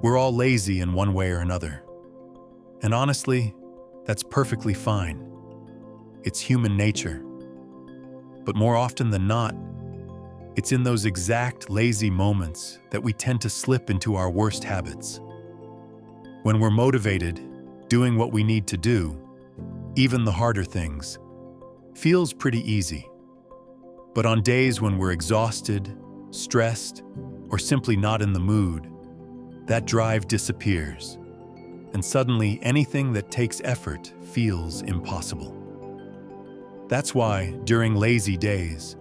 We're all lazy in one way or another. And honestly, that's perfectly fine. It's human nature. But more often than not, it's in those exact lazy moments that we tend to slip into our worst habits. When we're motivated, doing what we need to do, even the harder things, feels pretty easy. But on days when we're exhausted, stressed, or simply not in the mood, that drive disappears, and suddenly anything that takes effort feels impossible. That's why, during lazy days,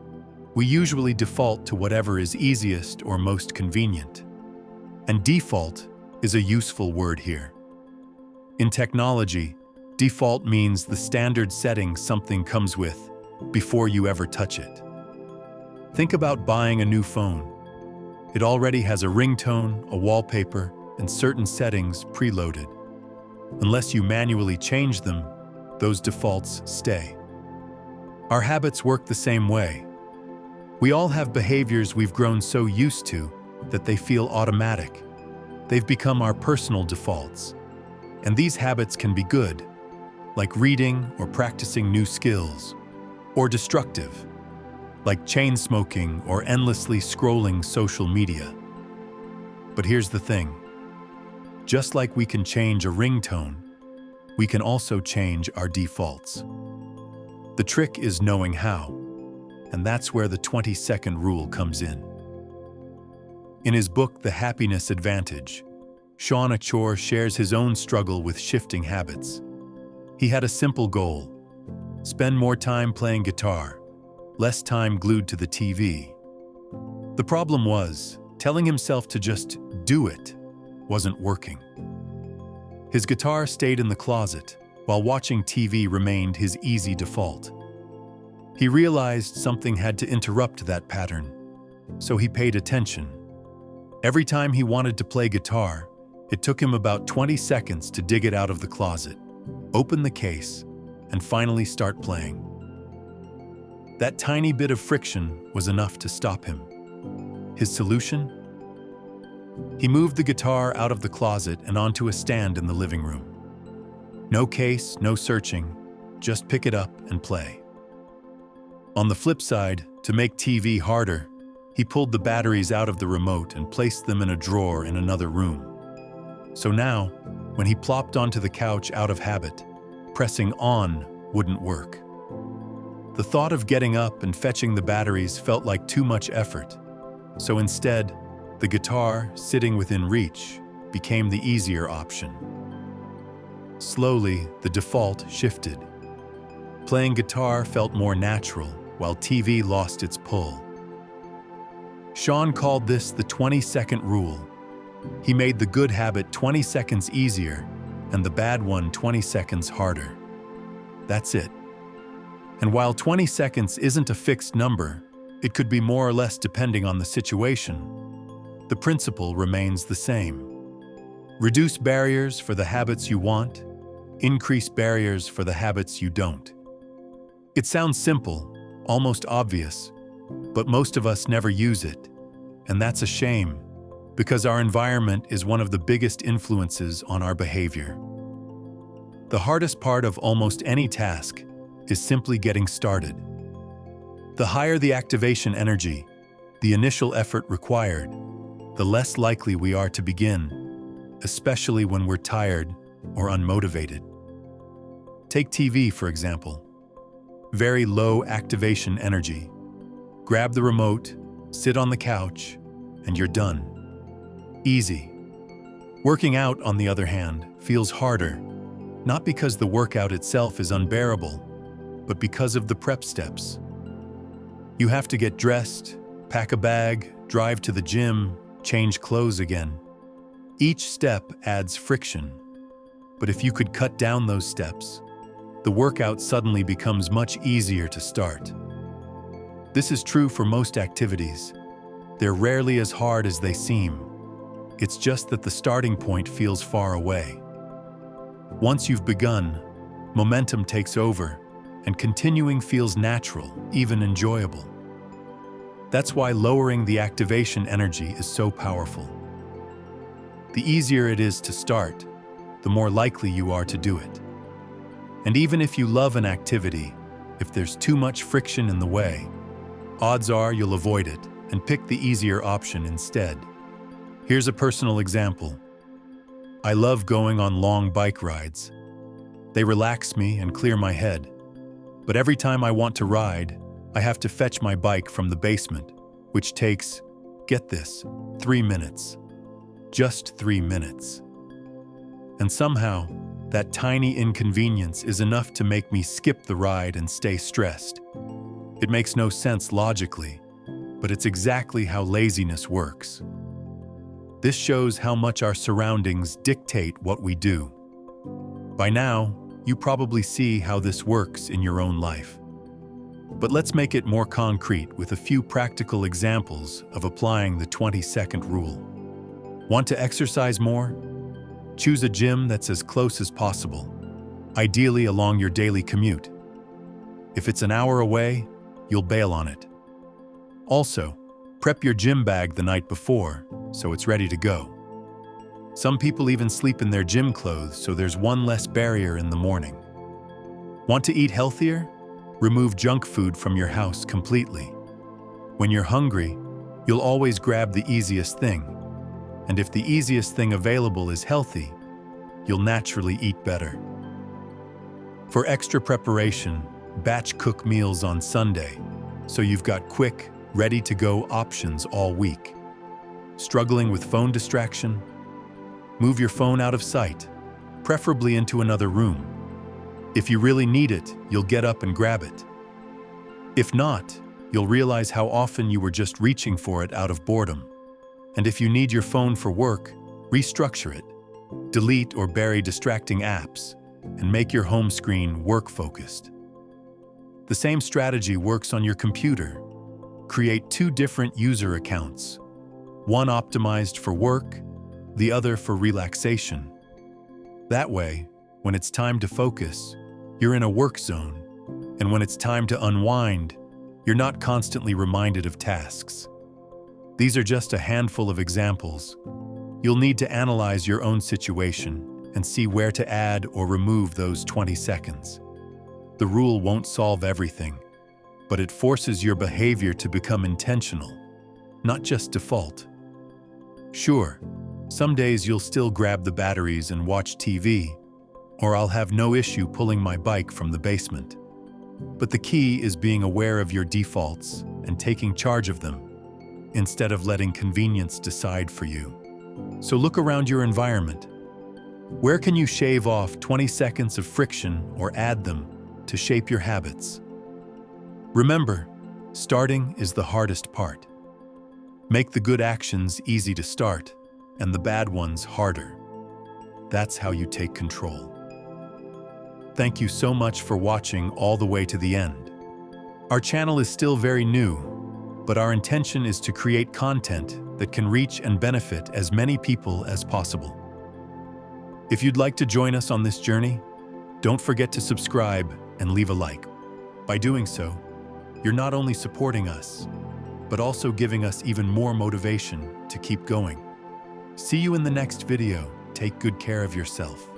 we usually default to whatever is easiest or most convenient. And default is a useful word here. In technology, default means the standard setting something comes with before you ever touch it. Think about buying a new phone. It already has a ringtone, a wallpaper, and certain settings preloaded. Unless you manually change them, those defaults stay. Our habits work the same way. We all have behaviors we've grown so used to that they feel automatic. They've become our personal defaults. And these habits can be good, like reading or practicing new skills, or destructive, like chain smoking or endlessly scrolling social media. But here's the thing. Just like we can change a ringtone, we can also change our defaults. The trick is knowing how, and that's where the 20-second rule comes in. In his book, The Happiness Advantage, Shawn Achor shares his own struggle with shifting habits. He had a simple goal: spend more time playing guitar, less time glued to the TV. The problem was, telling himself to just do it wasn't working. His guitar stayed in the closet, while watching TV remained his easy default. He realized something had to interrupt that pattern, so he paid attention. Every time he wanted to play guitar, it took him about 20 seconds to dig it out of the closet, open the case, and finally start playing. That tiny bit of friction was enough to stop him. His solution? He moved the guitar out of the closet and onto a stand in the living room. No case, no searching, just pick it up and play. On the flip side, to make TV harder, he pulled the batteries out of the remote and placed them in a drawer in another room. So now, when he plopped onto the couch out of habit, pressing on wouldn't work. The thought of getting up and fetching the batteries felt like too much effort, so instead, the guitar, sitting within reach, became the easier option. Slowly, the default shifted. Playing guitar felt more natural, while TV lost its pull. Shawn called this the 20-second rule. He made the good habit 20 seconds easier and the bad one 20 seconds harder. That's it. And while 20 seconds isn't a fixed number, it could be more or less depending on the situation. The principle remains the same. Reduce barriers for the habits you want, increase barriers for the habits you don't. It sounds simple, almost obvious, but most of us never use it. And that's a shame, because our environment is one of the biggest influences on our behavior. The hardest part of almost any task is simply getting started. The higher the activation energy, the initial effort required, the less likely we are to begin, especially when we're tired or unmotivated. Take TV, for example. Very low activation energy. Grab the remote, sit on the couch, and you're done. Easy. Working out, on the other hand, feels harder, not because the workout itself is unbearable, but because of the prep steps. You have to get dressed, pack a bag, drive to the gym, change clothes again. Each step adds friction, but if you could cut down those steps, the workout suddenly becomes much easier to start. This is true for most activities. They're rarely as hard as they seem. It's just that the starting point feels far away. Once you've begun, momentum takes over, and continuing feels natural, even enjoyable. That's why lowering the activation energy is so powerful. The easier it is to start, the more likely you are to do it. And even if you love an activity, if there's too much friction in the way, odds are you'll avoid it and pick the easier option instead. Here's a personal example. I love going on long bike rides. They relax me and clear my head. But every time I want to ride, I have to fetch my bike from the basement, which takes, get this, 3 minutes. Just 3 minutes. And somehow, that tiny inconvenience is enough to make me skip the ride and stay stressed. It makes no sense logically, but it's exactly how laziness works. This shows how much our surroundings dictate what we do. By now, you probably see how this works in your own life. But let's make it more concrete with a few practical examples of applying the 20-second rule. Want to exercise more? Choose a gym that's as close as possible, ideally along your daily commute. If it's an hour away, you'll bail on it. Also, prep your gym bag the night before so it's ready to go. Some people even sleep in their gym clothes so there's one less barrier in the morning. Want to eat healthier? Remove junk food from your house completely. When you're hungry, you'll always grab the easiest thing. And if the easiest thing available is healthy, you'll naturally eat better. For extra preparation, batch cook meals on Sunday, so you've got quick, ready-to-go options all week. Struggling with phone distraction? Move your phone out of sight, preferably into another room. If you really need it, you'll get up and grab it. If not, you'll realize how often you were just reaching for it out of boredom. And if you need your phone for work, restructure it. Delete or bury distracting apps, and make your home screen work-focused. The same strategy works on your computer. Create 2 different user accounts, one optimized for work, the other for relaxation. That way, when it's time to focus, you're in a work zone, and when it's time to unwind, you're not constantly reminded of tasks. These are just a handful of examples. You'll need to analyze your own situation and see where to add or remove those 20 seconds. The rule won't solve everything, but it forces your behavior to become intentional, not just default. Sure, some days you'll still grab the batteries and watch TV, or I'll have no issue pulling my bike from the basement. But the key is being aware of your defaults and taking charge of them, instead of letting convenience decide for you. So look around your environment. Where can you shave off 20 seconds of friction or add them to shape your habits? Remember, starting is the hardest part. Make the good actions easy to start and the bad ones harder. That's how you take control. Thank you so much for watching all the way to the end. Our channel is still very new, but our intention is to create content that can reach and benefit as many people as possible. If you'd like to join us on this journey, don't forget to subscribe and leave a like. By doing so, you're not only supporting us, but also giving us even more motivation to keep going. See you in the next video. Take good care of yourself.